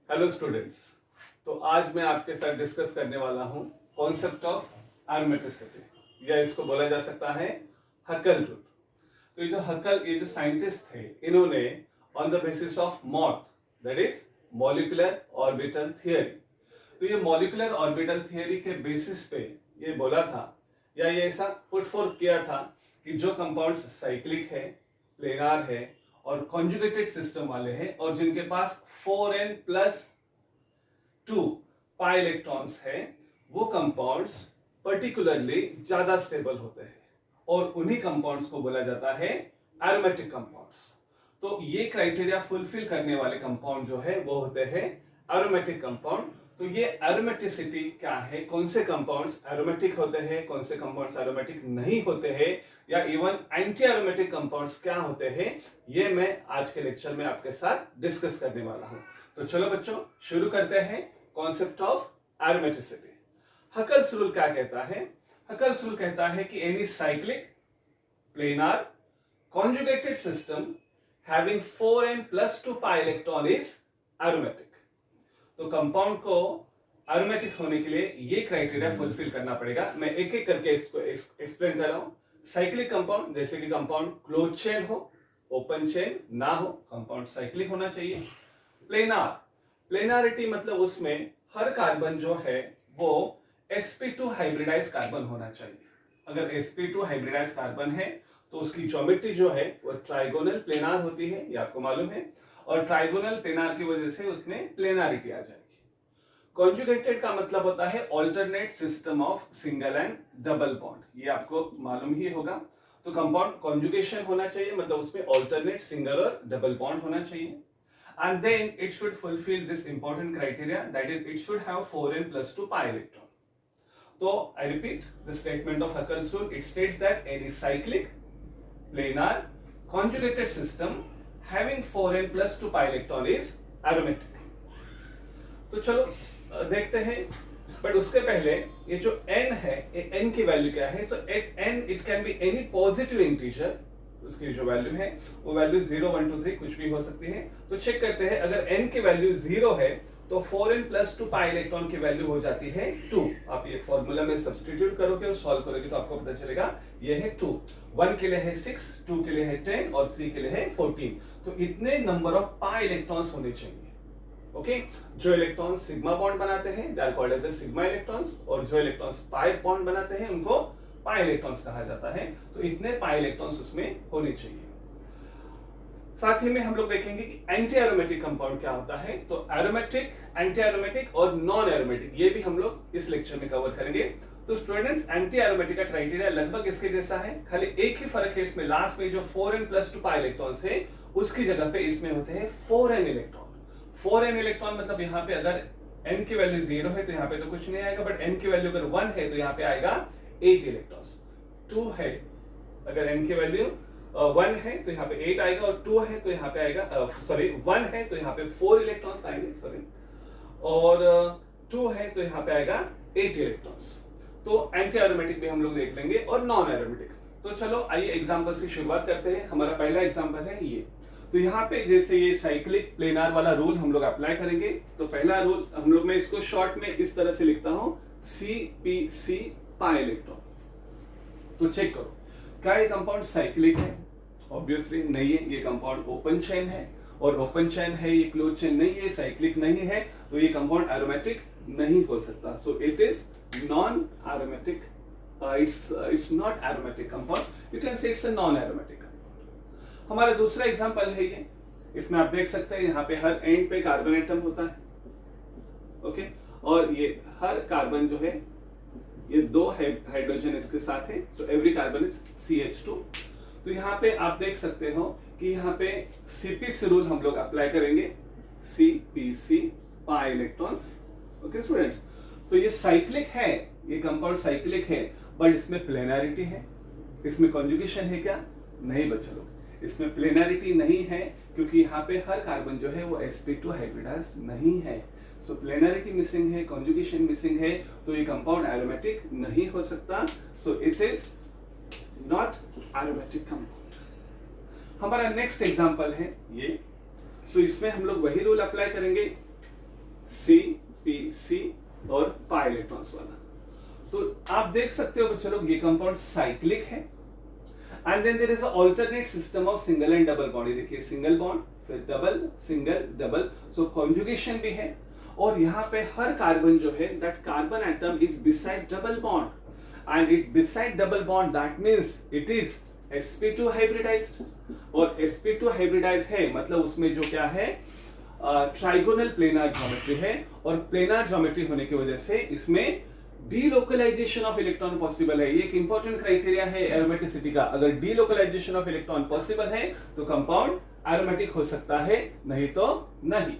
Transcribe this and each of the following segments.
Hello students. तो आज मैं आपके साथ डिस्कस करने वाला हूं कॉन्सेप्ट ऑफ एरोमेटिसिटी, या इसको बोला जा सकता है हकल रूल। तो ये जो साइंटिस्ट थे, इन्होंने on the basis of Mott, that is molecular orbital theory, तो ये मॉलिक्यूलर ऑर्बिटल थियरी के बेसिस पे ये बोला था, या ये ऐसा पुट फोर्थ किया था कि जो कंपाउंड्स साइक्लिक है, प्लेनार है और कॉन्जुगेटेड सिस्टम वाले हैं और जिनके पास 4n+2 पाई इलेक्ट्रॉन्स है, वो कंपाउंड्स पर्टिकुलरली ज्यादा स्टेबल होते हैं और उन्हीं कंपाउंड्स को बोला जाता है एरोमेटिक कंपाउंड्स। तो ये क्राइटेरिया फुलफिल करने वाले कंपाउंड जो है वो होते हैं एरोमेटिक कंपाउंड। तो ये एरोमेटिसिटी क्या है, कौन से कंपाउंड्स एरोमेटिक होते हैं, कौन से कंपाउंड्स एरोमेटिक नहीं होते हैं, या इवन एंटी एरोमेटिक कंपाउंड्स क्या होते हैं, ये मैं आज के लेक्चर में आपके साथ डिस्कस करने वाला हूं। तो चलो बच्चों, शुरू करते हैं concept of aromaticity. Huckel's rule क्या कहता है? हकल्स रूल कहता है कि any cyclic, planar, conjugated system having 4n+2 pi electron is aromatic। तो कंपाउंड को एरोमेटिक होने के लिए ये क्राइटेरिया फुलफिल करना पड़ेगा। मैं एक एक करके इसको एक्सप्लेन कर रहा हूं। साइक्लिक कंपाउंड, जैसे कि कंपाउंड क्लोज चेन हो, ओपन चेन ना हो, कंपाउंड साइक्लिक होना चाहिए। प्लेनार, प्लेनारिटी मतलब उसमें हर कार्बन जो है वो sp2 हाइब्रिडाइज कार्बन होना चाहिए। अगर sp2 हाइब्रिडाइज कार्बन है तो उसकी ज्योमेट्री जो है वो ट्राइगोनल प्लेनार होती है, ये आपको मालूम है, और ट्राइगोनल प्लेनार की वजह से उसमें प्लेनारिटी आ जाएगी। कॉन्जुगेटेड का मतलब होता है alternate system of single and double bond, ये आपको मालूम ही होगा। तो कंपाउंड कॉन्जुगेशन होना चाहिए, मतलब उसमें ऑल्टरनेट सिंगल और डबल बॉन्ड होना चाहिए। And then it should fulfil this important criteria, that is it should have 4n+2 pi electron. तो I repeat the statement of Huckel's rule. It states that any cyclic, planar, conjugated system having 4n+2 pi electron is aromatic। तो चलो देखते हैं, but उसके पहले ये जो n है, ये n की वैल्यू क्या है? सो n it can be any positive integer, उसकी जो वैल्यू है वो वैल्यू 0, 1, 2, 3 कुछ भी हो सकती है। तो चेक करते हैं, अगर n की वैल्यू 0 है तो 4n+2 पाई इलेक्ट्रॉन की वैल्यू हो जाती है 2। आप ये फॉर्मूला में सब्स्टिट्यूट करोगे और सॉल्व करोगे तो आपको पता चलेगा ये है 2। 1 के लिए है 6, 2 के लिए है 10 और 3 के लिए है 14। तो इतने नंबर ऑफ पाई इलेक्ट्रॉन्स होने चाहिए। ओके, जो इलेक्ट्रॉन्स सिग्मा बॉन्ड बनाते हैं they are called as the sigma electrons, और जो इलेक्ट्रॉन्स पाई बॉन्ड बनाते हैं उनको पाई इलेक्ट्रॉन्स कहा जाता है। तो इतने पाई इलेक्ट्रॉन्स उसमें होने चाहिए। साथ ही में हम लोग देखेंगे कि एंटी एरोमेटिक कंपाउंड क्या होता है। तो एरोमेटिक, एंटी एरोमेटिक और नॉन एरोमेटिक, ये भी हम लोग इस लेक्चर में कवर करेंगे। तो स्टूडेंट्स, एंटी एरोमेटिक का क्राइटेरिया लगभग इसके जैसा है, खाली एक ही फर्क है इसमें, लास्ट में जो 4n+2 पाई इलेक्ट्रॉन्स है उसकी जगह पे इसमें होते हैं 4n इलेक्ट्रॉन। 4n इलेक्ट्रॉन मतलब यहाँ पे अगर n की वैल्यू 0 है तो यहाँ पे तो कुछ नहीं आएगा, बट n की वैल्यू अगर 1 है तो यहाँ पे आएगा 8 इलेक्ट्रॉन्स। 2 है, अगर n की वैल्यू 1 है तो यहाँ पे 8 आएगा, और 2 है तो यहाँ पे आएगा 1 है तो यहाँ पे 4 इलेक्ट्रॉन्स आएंगे, और 2 है तो यहाँ पे आएगा 8 इलेक्ट्रॉन्स। तो एंटी एरोमेटिक भी हम लोग देख लेंगे और नॉन एरोमेटिक। तो चलो आइए एग्जांपल से शुरुआत करते हैं। हमारा पहला एग्जांपल है ये। तो यहाँ पे जैसे ये साइक्लिक प्लेनार वाला रूल हम लोग अप्लाई करेंगे। तो पहला रूल हम लोग, मैं इसको शॉर्ट में इस तरह से लिखता हूं, CpC पाई इलेक्ट्रॉन। तो चेक करो, क्या ये कंपाउंड साइक्लिक है? ऑब्वियसली नहीं है, ये कंपाउंड ओपन चेन है, और ओपन चेन है, ये क्लोज चेन नहीं है, साइक्लिक नहीं है, तो ये कंपाउंड एरोमेटिक नहीं हो सकता। सो it is non aromatic, it's not aromatic compound, you can say it's a non aromatic compound. हमारा दूसरा एग्जांपल है ये। इसमें आप देख सकते हैं यहाँ पे हर एंड पे कार्बन एटम होता है, ओके, और ये हर कार्बन जो है ये 2 हाइड्रोजन इसके साथ है, so every carbon is CH2। तो यहाँ पे आप देख सकते हो कि यहाँ पे CpC रूल हम लोग अप्लाई करेंगे, CpC पाई इलेक्ट्रॉन्स। ओके स्टूडेंट्स, तो ये साइक्लिक है, ये कंपाउंड साइक्लिक है, बट इसमें प्लेनारिटी है। इसमें कॉन्जुगेशन है क्या? नहीं बच्चे लोग, इसमें प्लेनारिटी नहीं है, क्योंकि यहाँ पे हर कार्बन जो है वो sp2 हाइब्रिडाइज नहीं है। सो प्लेनारिटी मिसिंग है, कॉन्जुगेशन मिसिंग है, तो ये कंपाउंड एरोमेटिक नहीं हो सकता। सो it is not aromatic compound. हमारा नेक्स्ट एग्जांपल है ये। तो इसमें हम लोग वही रूल अप्लाई करेंगे CpC और पाई इलेक्ट्रॉन्स वाला। तो आप देख सकते हो बच्चों लोग, ये कंपाउंड साइक्लिक है। And then there is a alternate system of single and double bond. ये देखिए, सिंगल बॉन्ड, फिर double, single, double, so conjugation भी है। और यहाँ पे हर कार्बन जो है, that carbon atom is beside double bond, and it beside double bond, that means it is sp2 hybridised. और sp2 हाइब्रिडाइज है मतलब उसमें जो क्या है, ट्राइगोनल प्लेनार ज्योमेट्री है। और प्लेनार ज्योमेट्री होने की वजह से इसमें डीलोकलाइजेशन ऑफ इलेक्ट्रॉन पॉसिबल है। ये एक इंपॉर्टेंट क्राइटेरिया है एरोमेटिसिटी का। अगर डीलोकलाइजेशन ऑफ इलेक्ट्रॉन पॉसिबल है तो कंपाउंड एरोमेटिक हो सकता है, नहीं तो नहीं।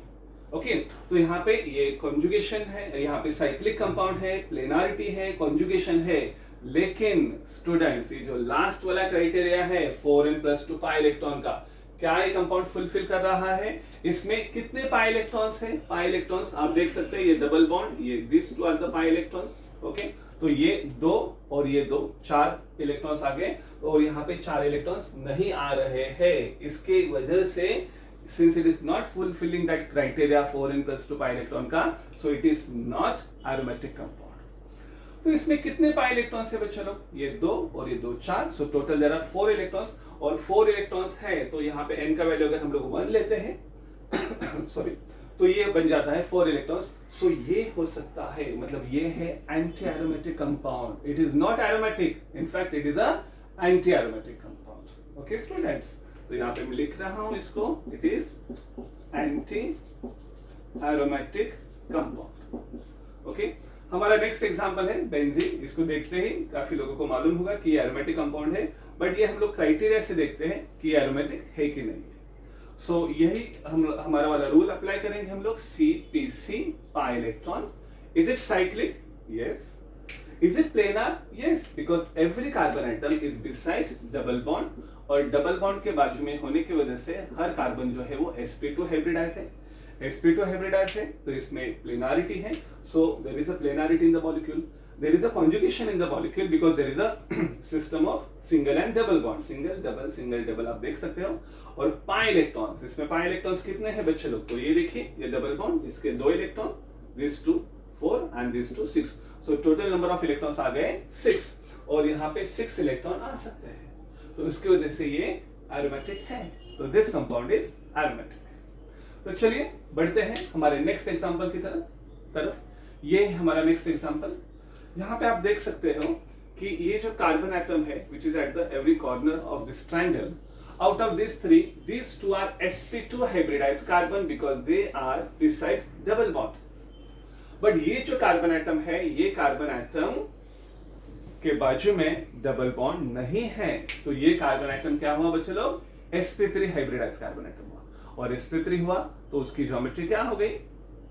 ओके, तो यहाँ पे ये कॉन्जुगेशन है, यहाँ पे साइक्लिक कंपाउंड है, प्लेनारिटी है, कॉन्जुगेशन है। लेकिन स्टूडेंट्स, ये जो लास्ट वाला क्राइटेरिया है 4n+2 पाई इलेक्ट्रॉन का, क्या ये कंपाउंड फुलफिल कर रहा है? इसमें कितने पाई इलेक्ट्रॉन्स हैं? पाई इलेक्ट्रॉन्स आप देख सकते हैं, ये डबल बॉन्ड, ये this two are the pi electrons. Okay, तो ये 2 और ये 2, 4 इलेक्ट्रॉन्स आ गए। और यहाँ पे 4 इलेक्ट्रॉन्स नहीं आ रहे हैं। इसके वजह से since it is not fulfilling that criteria 4n+2 pi electron का, so it is not aromatic compound। तो इसमें कितने पाई इलेक्ट्रॉन्स है बच्चों लोग? ये 2 और ये 2, 4, so total there are 4 electrons. और 4 इलेक्ट्रॉन्स है तो यहाँ पे n का वैल्यू अगर हम लोग 1 लेते हैं सॉरी, तो ये बन जाता है 4 इलेक्ट्रॉन्स। सो ये हो सकता है, मतलब ये है anti aromatic compound. It is not aromatic, in fact it is a anti aromatic compound. Okay students, तो यहाँ पे मैं लिख रहा हूं इसको, it is anti aromatic compound. Okay, हमारा नेक्स्ट एग्जांपल है बेंजीन। इसको देखते ही काफी लोगों को मालूम होगा कि ये एरोमेटिक कंपाउंड है, बट ये हम लोग क्राइटेरिया से देखते हैं कि एरोमेटिक है कि नहीं है। सो यही हमारा वाला रूल अप्लाई करेंगे हम लोग। CpC pi electron. Is it cyclic? Yes. Is it planar? Yes, because every carbon atom is beside double bond, और डबल बॉन्ड के बाजू में होने की वजह से हर कार्बन जो है वो sp2 हाइब्रिडाइज है। sp2 हाइब्रिडाइज है तो इसमें प्लेनारिटी है, so there is a planarity in the molecule. There is a conjugation in the molecule because there is a system of single and double bond, single double single double, आप देख सकते हो। और pi electrons, इसमें पाई electrons कितने हैं बच्चे लोग? तो ये देखिए, ये डबल बॉन्ड, इसके 2 electron, this 2 4 and these 2 6, so total number of electrons आ गए 6, और यहाँ पे 6 इलेक्ट्रॉन आ सकते हैं, तो इसकी वजह से ये एरोमेटिक है। तो दिस कंपाउंड इज एरोमेटिक। तो चलिए बढ़ते हैं हमारे नेक्स्ट एग्जांपल की तरफ। ये हमारा नेक्स्ट एग्जांपल, यहाँ पे आप देख सकते हो कि ये जो कार्बन एटम है which is at the every corner of this triangle, out of these 3, these 2 are sp2 hybridized carbon because they are beside double bond। But ये जो कार्बन एटम है, ये कार्बन एटम के बाजू में डबल बॉन्ड नहीं है। तो ये कार्बन एटम क्या हुआ बच्चे लोग? sp3 हाइब्रिडाइज कार्बन एटम हुआ। और sp3 हुआ तो उसकी ज्योमेट्री क्या हो गई?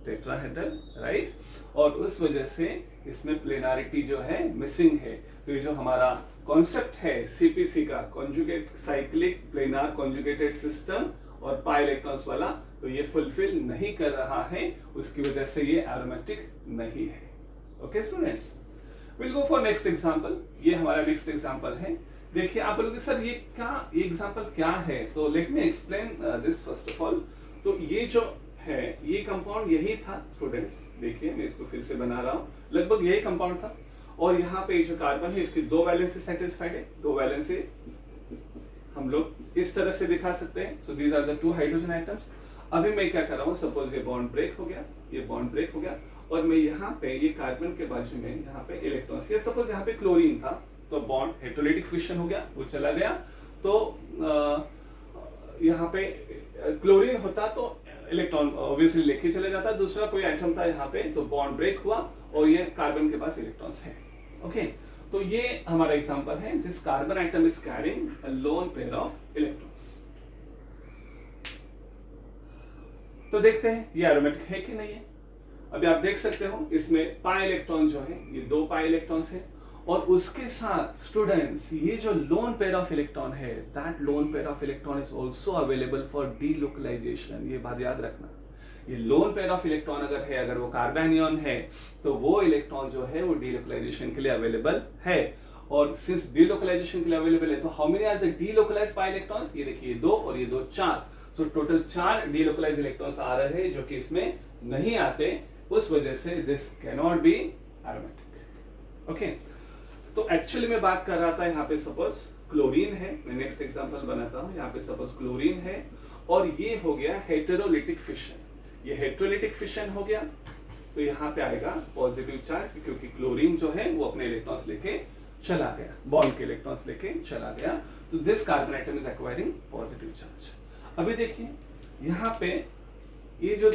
Tetrahedral, right. और उस वजह से इसमें प्लेनारिटी जो है मिसिंग है। तो ये जो हमारा कॉन्सेप्ट है CpC का, conjugate cyclic planar conjugated system और पाई इलेक्ट्रॉन्स वाला, तो ये फुलफिल नहीं कर रहा है, उसकी वजह से ये एरोमेटिक नहीं है। Okay students, will go for next example. ये हमारा नेक्स्ट एग्जांपल है। देखिए आप बोलोगे सर ये एग्जांपल क्या है? तो let me explain this first of all. तो ये जो है, ये कंपाउंड यही था स्टूडेंट्स। देखिए मैं इसको फिर से बना रहा हूँ, लगभग यही कंपाउंड था। और यहाँ पे जो कार्बन है इसकी 2 वैलेंसी सेटिस्फाइड है। 2 वैलेंसी हम लोग इस तरह से दिखा सकते हैं। So these are the 2 hydrogen atoms. अभी मैं क्या कर रहा हूँ, सपोज ये बॉन्ड ब्रेक हो गया, ये बॉन्ड ब्रेक हो गया, और मैं यहाँ पे ये कार्बन के बाजू में यहाँ पे इलेक्ट्रॉन्स, ये सपोज यहाँ पे क्लोरीन था, तो बॉन्ड हेटेरोलिटिक फिशन हो गया, वो चला गया। तो यहाँ पे क्लोरीन होता तो इलेक्ट्रॉन ऑब्वियसली लेके चले जाता। दूसरा कोई एटम था यहाँ पे, तो बॉन्ड ब्रेक हुआ और ये कार्बन के पास इलेक्ट्रॉन्स है। ओके, तो ये हमारा एग्जांपल है। This carbon atom is carrying a loan pair of electrons. तो देखते हैं ये एरोमेटिक है कि नहीं है। अभी आप देख सकते हो इसमें पाई इलेक्ट्रॉन जो है, ये 2 पाई इलेक्ट्रॉन्स है, और उसके साथ स्टूडेंट्स ये जो लोन पेयर ऑफ इलेक्ट्रॉन है, that lone pair of electron is also available for delocalisation. ये बात याद रखना, ये लोन पेयर ऑफ इलेक्ट्रॉन अगर है, अगर वो कार्बेनियन है, तो वो इलेक्ट्रॉन जो है वो डीलोकलाइजेशन के लिए अवेलेबल है। और सिंस डीलोकलाइजेशन के लिए अवेलेबल है, तो how many are the delocalized pi electrons? ये देखिए 2 और ये 2 4। सो टोटल 4 डीलोकलाइज्ड इलेक्ट्रॉन्स आ रहे हैं जो कि इसमें नहीं आते, उस वजह से this can not be aromatic. Okay, तो एक्चुअली मैं बात कर रहा था यहाँ पे सपोज क्लोरीन है, मैं नेक्स्ट एग्जांपल बनाता हूँ। यहाँ पे सपोज क्लोरीन है और ये हो गया हेटेरोलिटिक फिशन, ये हेटेरोलिटिक फिशन हो गया, तो यहाँ पे आएगा पॉजिटिव चार्ज क्योंकि क्लोरीन जो है वो अपने इलेक्ट्रॉन्स लेके चला गया, बॉन्ड के इलेक्ट्रॉन्स लेके चला गया, तो this carbon atom is acquiring positive charge. अभी देखिए यहाँ पे ये जो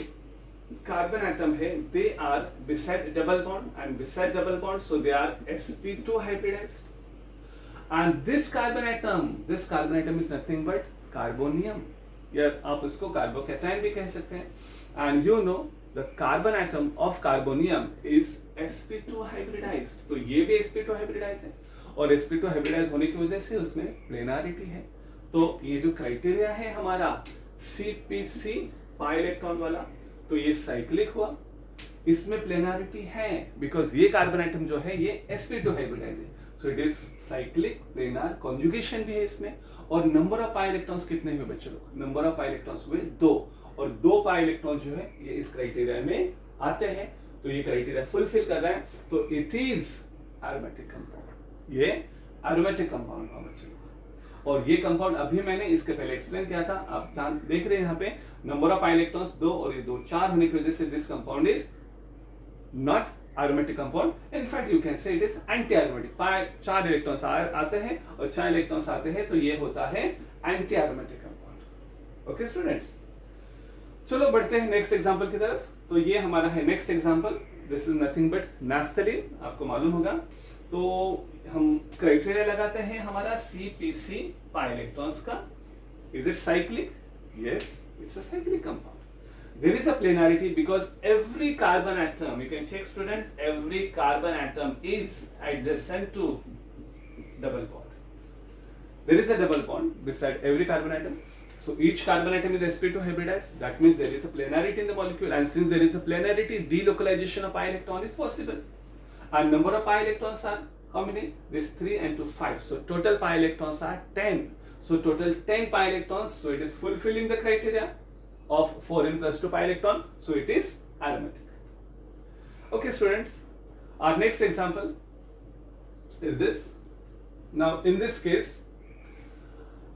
कार्बन एटम है they are beside double bond and beside double bond, so they are sp2 hybridized and this carbon atom is nothing but carbonium, या आप इसको कार्बोकैटायन भी कह सकते हैं। And you know the carbon atom of carbonium is sp2 hybridized, तो ये भी sp2 हाइब्रिडाइज्ड है और sp2 हाइब्रिडाइज होने की वजह से उसमें प्लेनारिटी है। तो ये जो क्राइटेरिया है हमारा CpC पाई इलेक्ट्रॉन वाला, तो ये साइक्लिक हुआ, इसमें प्लेनारिटी है बिकॉज ये कार्बन एटम जो है ये sp2 हाइब्रिडाइज है, सो it is cyclic planar, conjugation भी है इसमें। और नंबर ऑफ पाई इलेक्ट्रॉन्स कितने हुए बच्चों लोग? नंबर ऑफ पाई इलेक्ट्रॉन्स हुए 2, और 2 पाई इलेक्ट्रॉन जो है ये इस क्राइटेरिया में आते हैं, तो ये क्राइटेरिया फुलफिल कर रहा है, तो इट इज एरोमेटिक कंपाउंड, ये एरोमेटिक कंपाउंड हुआ बच्चों लोग। और ये कंपाउंड अभी मैंने इसके पहले एक्सप्लेन किया था, आप देख रहे हैं यहाँ पे नंबर ऑफ पाई इलेक्ट्रॉन्स 2 और ये 2 4 होने की वजह से this compound is not aromatic compound, in fact you can say it is anti aromatic, 4 electrons आते हैं और 4 इलेक्ट्रॉन्स आते हैं, तो ये होता है anti aromatic compound. Okay students, चलो बढ़ते हैं नेक्स्ट एग्जांपल की तरफ। तो ये हमारा है next example, this is nothing but naphthalene, आपको मालूम होगा। तो हम क्राइटेरिया लगाते हैं हमारा CpC पाई इलेक्ट्रॉन्स का, is it cyclic? Yes, it's a cyclic compound. There is a plenarity because every carbon atom, you can check student, every carbon atom is adjacent to double bond. There is a double bond beside every carbon atom. So each carbon atom is sp2 hybridized. That means there is a plenarity in the molecule, and since there is a plenarity, delocalization of pi electron is possible. And number of pi electrons are how many? This 3 and 2 5. So total pi electrons are 10. So total 10 pi electrons. So it is fulfilling the criteria of 4n plus 2 pi electron, so it is aromatic. Okay students, our next example is this. Now in this case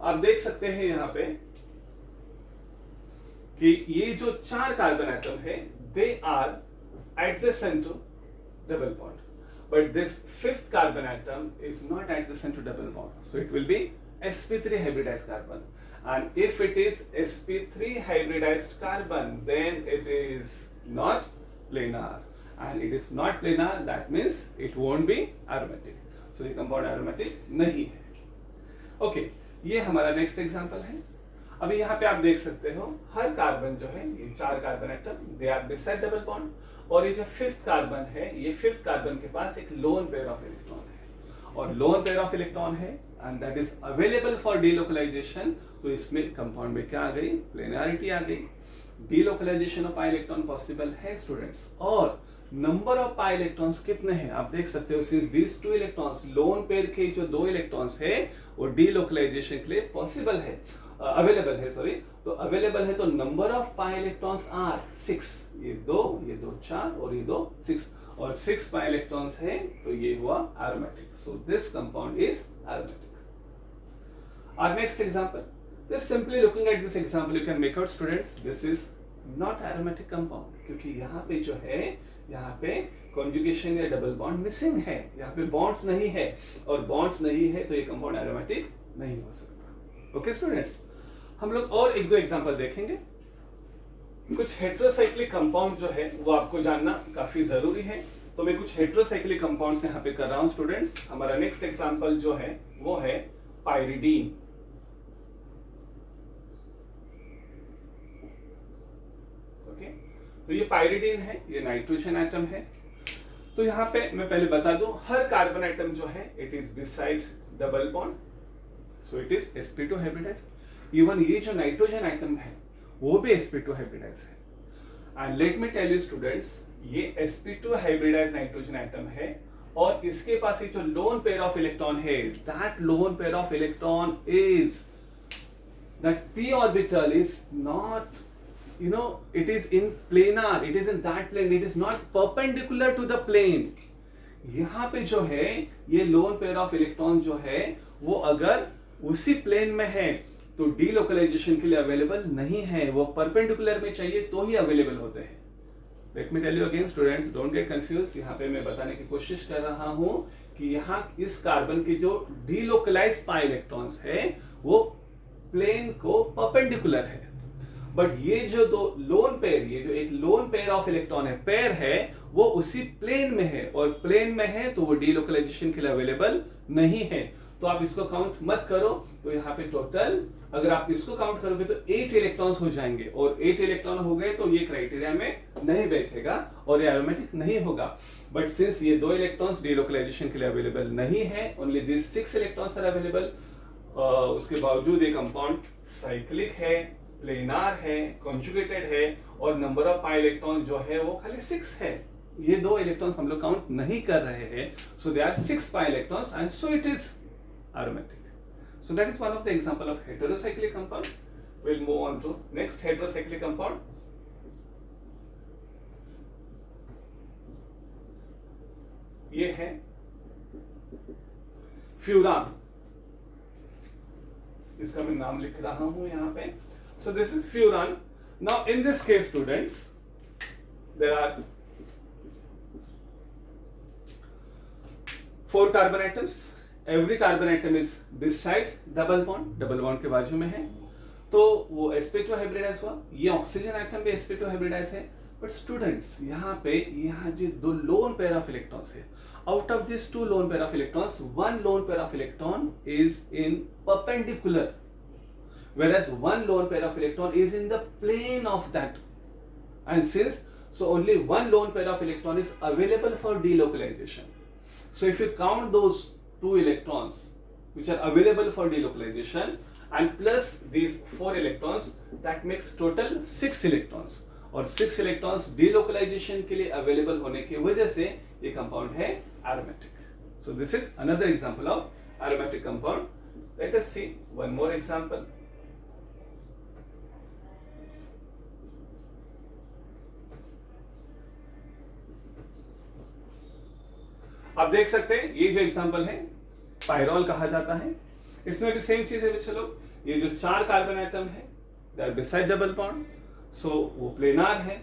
आप देख सकते हैं यहाँ पे कि ये जो 4 carbon atom है they are adjacent to double bond, but this 5th carbon atom is not adjacent to double bond, so it will be sp3 hybridized carbon. And if it is sp3 hybridized carbon, then it is not planar, and it is not planar, that means it won't be aromatic. So ये compound aromatic नहीं है। Okay, ये हमारा next example है। अभी यहाँ पे आप देख सकते हो हर कार्बन जो है, ये 4 carbon atom they are beside double bond, और ये जो 5th कार्बन है, ये 5th कार्बन के पास एक लोन पेयर ऑफ इलेक्ट्रॉन है, और लोन पेयर ऑफ इलेक्ट्रॉन है and that is available for delocalization. तो इसमें कंपाउंड में क्या आ गई? प्लेनारिटी आ गई, delocalization of pi electron possible है स्टूडेंट्स। और नंबर ऑफ पाई इलेक्ट्रॉन्स कितने हैं आप देख सकते हो, since these 2 electrons, lone pair के जो 2 इलेक्ट्रॉन्स है वो डीलोकलाइजेशन के लिए पॉसिबल है, अवेलेबल है, सॉरी, तो अवेलेबल है, तो number of pi electrons are 6, ये 2 4 और ये 2 6, और 6 पाई इलेक्ट्रॉन्स है, तो ये हुआ aromatic. So this compound is aromatic. Our next example, just simply looking at this example you can make out students, this is not aromatic compound, क्योंकि यहाँ पे जो है, यहाँ पे conjugation या डबल बॉन्ड मिसिंग है, यहाँ पे बॉन्ड्स नहीं है, और बॉन्ड्स नहीं है तो ये कंपाउंड एरोमेटिक नहीं हो सकता। ओके स्टूडेंट्स, हम लोग और 1-2 एग्जांपल देखेंगे। कुछ हेटेरोसाइक्लिक कंपाउंड जो है वो आपको जानना काफी जरूरी है, तो मैं कुछ हेटेरोसाइक्लिक कंपाउंड्स यहाँ पे कर रहा हूँ स्टूडेंट्स। हमारा नेक्स्ट एग्जांपल जो है वो है पाइरिडीन। ओके, तो ये पाइरिडीन है, ये नाइट्रोजन एटम है। तो यहाँ पे मैं पहले बता दूं, हर कार्बन एटम जो है it is beside double bond, so it is sp2 hybridized. Even ये जो नाइट्रोजन एटम है वो भी sp2 हाइब्रिडाइज्ड है। And let me tell you students, ये sp2 हाइब्रिडाइज्ड नाइट्रोजन एटम है, और इसके पास एक जो लोन पेयर ऑफ इलेक्ट्रॉन है, that lone pair of electron is that p orbital is not, it is in planar, it is in that plane, it is not perpendicular to the plane. यहाँ पे जो है ये loan pair of electron जो है वो अगर उसी प्लेन में है तो डीलोकलाइजेशन के लिए अवेलेबल नहीं है, वो परपेंडिकुलर में चाहिए तो ही अवेलेबल होते हैं. Let me tell you again students, don't get confuse. यहाँ पे मैं बताने की कोशिश कर रहा हूं कि यहाँ इस कार्बन के जो डीलोकलाइज्ड पाई इलेक्ट्रॉन्स है वो प्लेन को परपेंडिकुलर है. बट ये जो दो लोन पेयर, ये जो एक लोन पेयर ऑफ इलेक्ट्रॉन है, पेयर है, वो उसी प्लेन में है, और प्लेन में है तो वो डीलोकलाइजेशन के लिए अवेलेबल नहीं है. तो आप इसको काउंट मत करो. तो यहाँ पे टोटल अगर आप इसको काउंट करोगे तो 8 इलेक्ट्रॉन्स हो जाएंगे, और 8 इलेक्ट्रॉन हो गए तो ये क्राइटेरिया में नहीं बैठेगा और ये एरोमेटिक नहीं होगा. बट सिंस ये 2 इलेक्ट्रॉन्स डीलोकलाइजेशन के लिए अवेलेबल नहीं है, only this 6 electrons are available, उसके बावजूद ये कंपाउंड साइक्लिक है, प्लेनार है, कॉन्जुगेटेड है, और नंबर ऑफ पाई इलेक्ट्रॉन जो है वो खाली 6 है. ये 2 इलेक्ट्रॉन्स हम लोग काउंट नहीं कर रहे हैं. So they are 6 pi electrons and so it is aromatic. So that is one of the example of heterocyclic compound. We'll move on to next heterocyclic compound. ये है फ्यूरान. इसका मैं नाम लिख रहा हूं यहाँ पे. So this is furan. Now in this case students, there are 4 carbon atoms. Every carbon atom is beside double bond के बाजू में है, तो वो sp2 हाइब्रिडाइज हुआ. ये ऑक्सीजन एटम भी sp2 हाइब्रिडाइज है. बट स्टूडेंट्स यहाँ जो 2 लोन पेयर ऑफ इलेक्ट्रॉन्स है, out of this 2 loan pair of electrons, 1 loan pair of electron is in perpendicular, whereas 1 lone pair of electron is in the plane of that. And since so only 1 lone pair of electron is available for delocalization. So if you count those 2 electrons which are available for delocalization and plus these 4 electrons, that makes total 6 electrons. और 6 electrons delocalization के लिए available होने की वजह से ये compound है aromatic. So this is another example of aromatic compound. Let us see one more example. आप देख सकते हैं ये जो एग्जांपल है पायरोल कहा जाता है. इसमें भी सेम चीज है बच्चे लोग. ये जो 4 कार्बन एटम है they are beside double bond, so वो प्लेनार है.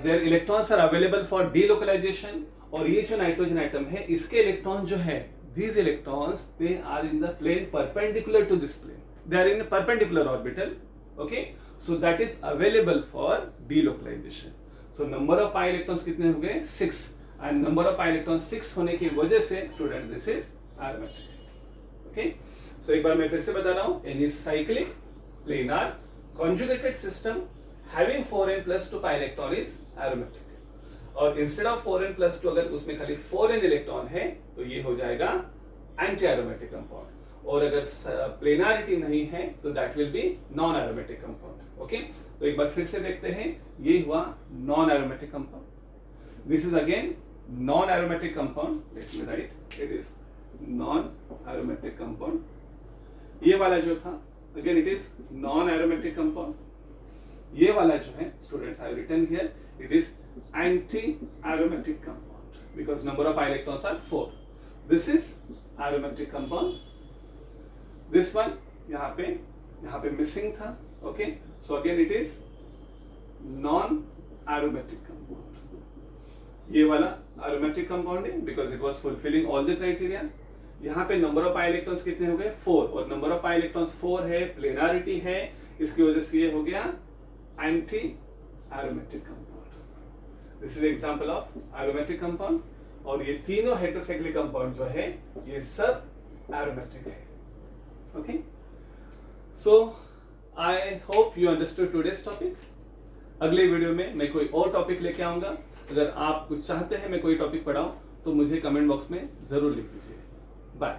Their electrons are available for delocalisation. और ये जो नाइट्रोजन एटम है इसके इलेक्ट्रॉन जो है, these electrons they are in the plane perpendicular to this plane. They are in a perpendicular orbital. Okay, so that is available for delocalization. So number of pi electrons कितने हो गए? 6. And number of pi electrons 6 होने की वजह से student this is aromatic. Okay, so एक बार मैं फिर से बता रहा हूँ. Any cyclic planar conjugated system having 4n plus 2 pi electron is aromatic. और instead of 4n plus 2 अगर उसमें खाली 4n इलेक्ट्रॉन है तो ये हो जाएगा एंटी एरोमेटिक कंपाउंड. और अगर प्लेनारिटी नहीं है तो that will be non aromatic compound. Okay, तो एक बार फिर से देखते हैं. ये हुआ non aromatic compound. This is again non aromatic compound. Let me write, it is non aromatic compound. ये वाला जो था again it is non aromatic compound. ये वाला जो है students I have written here, it is anti-aromatic compound because number of pi electrons are 4. This is aromatic compound. This one यहाँ पे missing था. Okay, so again it is non-aromatic compound. ये वाला aromatic compound है because it was fulfilling all the criteria. यहाँ पे number of pi electrons कितने हो गए? 4. और number of pi electrons 4 है, planarity है, इसकी वजह से ये हो गया anti-aromatic compound. This is example of aromatic compound. और ये तीनों हेटेरोसाइक्लिक कंपाउंड जो है ये सब aromatic है. Okay, so I hope you understood today's topic. अगले वीडियो में मैं कोई और टॉपिक लेके आऊंगा. अगर आप कुछ चाहते हैं मैं कोई टॉपिक पढ़ाऊं तो मुझे कमेंट बॉक्स में जरूर लिख दीजिए. बाय.